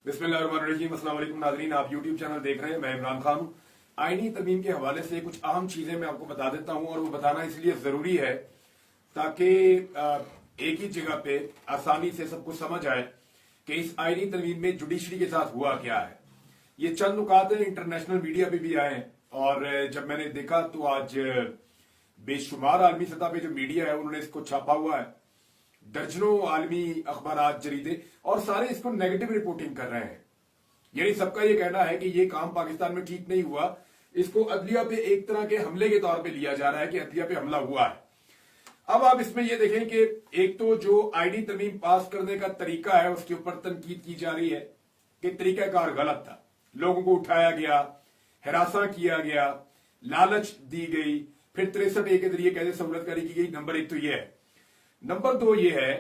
बिस्मिल्लाहिर्रहमानिर्रहीम। अस्सलाम वालेकुम नाज़रीन, आप यूट्यूब चैनल देख रहे हैं। मैं इमरान खान हूँ। आईनी तरमीम के हवाले से कुछ अहम चीजें मैं आपको बता देता हूँ, और वो बताना इसलिए जरूरी है ताकि एक ही जगह पे आसानी से सबको समझ आए कि इस आईनी तरमीम में जुडिशरी के साथ हुआ क्या है। ये चंद नुकात इंटरनेशनल मीडिया पे भी आए हैं, और जब मैंने देखा तो आज बेशुमार आलमी सतह पे जो मीडिया है उन्होंने इसको छापा हुआ है। दर्जनों आलमी अखबार, जरीदे, और सारे इसको नेगेटिव रिपोर्टिंग कर रहे हैं। यानी सबका ये कहना है कि ये काम पाकिस्तान में ठीक नहीं हुआ। इसको अदलिया पे एक तरह के हमले के तौर पे लिया जा रहा है कि अदलिया पे हमला हुआ है। अब आप इसमें ये देखें कि एक तो जो आईनी तरमीम पास करने का तरीका है उसके ऊपर तनकीद की जा रही है कि तरीकाकार गलत था। लोगों को उठाया गया, हिरासा किया गया, लालच दी गई, फिर 63A के जरिए कैसे सहूलतकारी की गई। नंबर एक तो ये है। नंबर दो ये है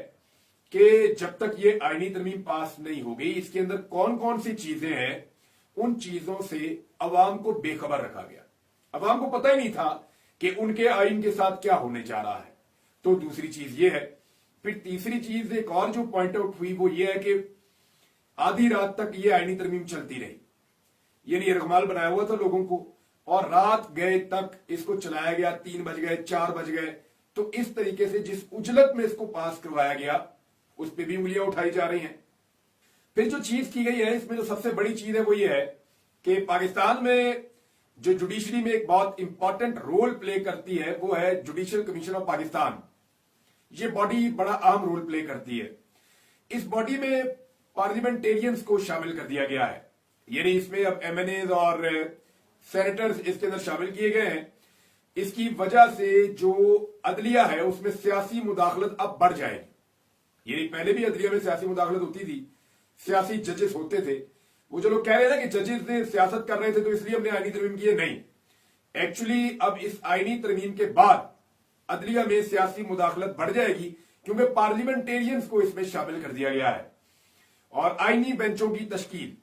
कि जब तक ये आईनी तरमीम पास नहीं हो गई, इसके अंदर कौन कौन सी चीजें हैं, उन चीजों से अवाम को बेखबर रखा गया। अवाम को पता ही नहीं था कि उनके आइन के साथ क्या होने जा रहा है। तो दूसरी चीज ये है। फिर तीसरी चीज एक और जो पॉइंट आउट हुई वो ये है कि आधी रात तक ये आईनी तरमीम चलती रही। यानी यरगमाल बनाया हुआ था लोगों को, और रात गए तक इसको चलाया गया। 3 बज गए, 4 बज गए। तो इस तरीके से जिस उजलत में इसको पास करवाया गया उस पर भी उंगलियां उठाई जा रही हैं। फिर जो चीज की गई है, इसमें जो सबसे बड़ी चीज है वो ये है कि पाकिस्तान में जो जुडिशरी में एक बहुत इंपॉर्टेंट रोल प्ले करती है वो है जुडिशियल कमीशन ऑफ पाकिस्तान। ये बॉडी बड़ा अहम रोल प्ले करती है। इस बॉडी में पार्लियामेंटेरियंस को शामिल कर दिया गया है। यानी इसमें अब MNAs और सेनेटर्स इसके अंदर शामिल किए गए हैं। इसकी वजह से जो अदलिया है उसमें सियासी मुदाखलत अब बढ़ जाएगी। यानी पहले भी अदलिया में सियासी मुदाखलत होती थी, सियासी जजेस होते थे। वो जो लोग कह रहे हैं ना कि जजेस ने सियासत कर रहे थे तो इसलिए हमने आईनी तरमीम की है, नहीं। एक्चुअली अब इस आईनी तरमीम के बाद अदलिया में सियासी मुदाखलत बढ़ जाएगी, क्योंकि पार्लियामेंटेरियंस को इसमें शामिल कर दिया गया है। और आईनी बेंचों की तश्कील,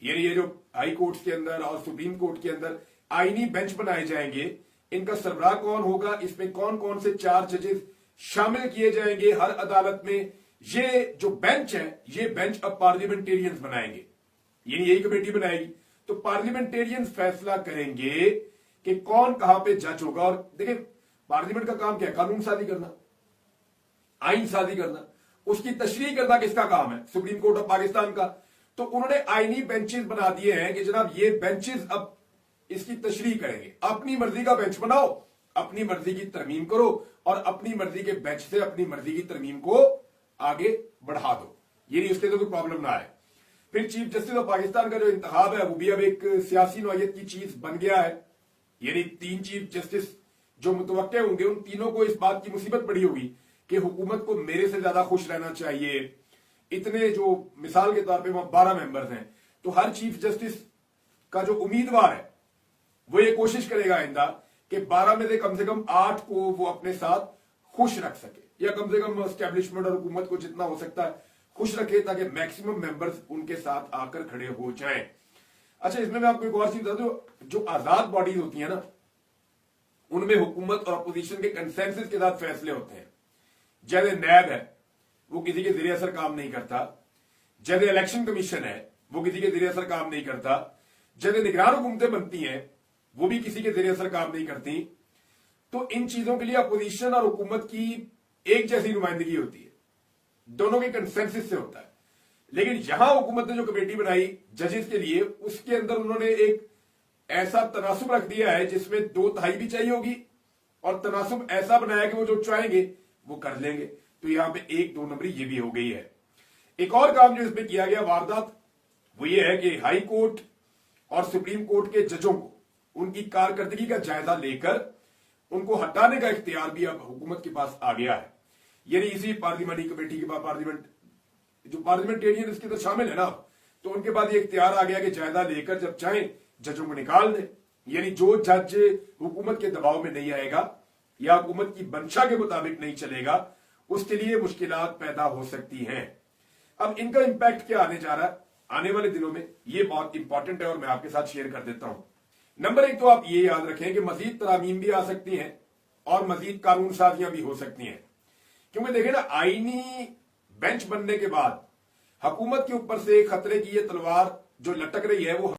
यानी ये जो हाई कोर्ट के अंदर और सुप्रीम कोर्ट के अंदर आईनी बेंच बनाए जाएंगे, इनका सरबराह कौन होगा, इसमें कौन कौन से 4 जजेस शामिल किए जाएंगे हर अदालत में, ये जो बेंच है ये बेंच अब पार्लियामेंटेरियंस बनाएंगे। यानी यही कमेटी बनाएगी। तो पार्लियामेंटेरियंस फैसला करेंगे कि कौन कहां पे जज होगा। और देखिए, पार्लियामेंट का काम क्या है? कानून साजी करना, आइन साजी करना। उसकी तशरीह करना किसका काम है? सुप्रीम कोर्ट ऑफ पाकिस्तान का। तो उन्होंने आईनी बेंचेस बना दिए हैं कि जनाब ये बेंचेस अब इसकी तशरीह करेंगे। अपनी मर्जी का बेंच बनाओ, अपनी मर्जी की तरमीम करो, और अपनी मर्जी के बेंच से अपनी मर्जी की तरमीम को आगे बढ़ा दो। ये नहीं, उससे तो कोई प्रॉब्लम ना आए। फिर चीफ जस्टिस ऑफ पाकिस्तान का जो इंतखाब है वो भी अब एक सियासी नौयत की चीज बन गया है। यानी 3 चीफ जस्टिस जो मुतवक्के होंगे, उन तीनों को इस बात की मुसीबत पड़ी होगी कि हुकूमत को मेरे से ज्यादा खुश रहना चाहिए। इतने जो मिसाल के तौर पर वहां 12 मेंबर्स हैं, तो हर चीफ जस्टिस का जो उम्मीदवार है वो ये कोशिश करेगा आइंदा कि 12 में से कम 8 को वो अपने साथ खुश रख सके, या कम से कम एस्टेब्लिशमेंट और हुकूमत को जितना हो सकता है खुश रखे, ताकि मैक्सिमम मेंबर्स उनके साथ आकर खड़े हो जाएं। अच्छा, इसमें मैं आपको एक और चीज बता दूं, जो आजाद बॉडीज होती है ना, उनमें हुकूमत और अपोजिशन के कंसेंसस के साथ फैसले होते हैं। जैसे नैब है वो किसी के जरिए असर काम नहीं करता, जैसे इलेक्शन कमीशन है वो किसी के जरिए असर काम नहीं करता, जैसे निगरान हुकूमतें बनती हैं वो भी किसी के जरिए असर काम नहीं करती। तो इन चीजों के लिए अपोजिशन और हुकूमत की एक जैसी नुमाइंदगी होती है, दोनों के कंसेंसस से होता है। लेकिन यहां हुकूमत ने जो कमेटी बनाई जजेस के लिए, उसके अंदर उन्होंने एक ऐसा तनासुब रख दिया है जिसमें 2/3 भी चाहिए होगी, और तनासुब ऐसा बनाया कि वो जो चाहेंगे वो कर लेंगे। तो यहां पे 1-2 नंबरी ये भी हो गई है। एक और काम जो इसमें किया गया वारदात, वो ये है कि हाई कोर्ट और सुप्रीम कोर्ट के जजों को उनकी कारकर्दगी का जायजा लेकर उनको हटाने का इख्तियार भी अब हुकूमत के पास आ गया है। यानी इसी पार्लियामेंट्री कमेटी के बाद पार्लियामेंटेरियन इसके अंदर शामिल है ना, तो उनके बाद ये इख्तियार आ गया कि जायजा लेकर जब चाहें जजों को निकाल दें। यानी जो जज हुकूमत के दबाव में नहीं आएगा या हुकूमत की मंशा के मुताबिक नहीं चलेगा, उसके लिए मुश्किलात पैदा हो सकती हैं। अब इनका इंपैक्ट क्या आने जा रहा है आने वाले दिनों में, ये बहुत इंपॉर्टेंट है और मैं आपके साथ शेयर कर देता हूं। नंबर 1 तो आप ये याद रखें कि मजीद तरामीम भी आ सकती हैं और मजीद कानून साजियां भी हो सकती हैं। क्योंकि देखें ना, आईनी बेंच बनने के बाद हुकूमत के ऊपर से खतरे की ये तलवार जो लटक रही है वो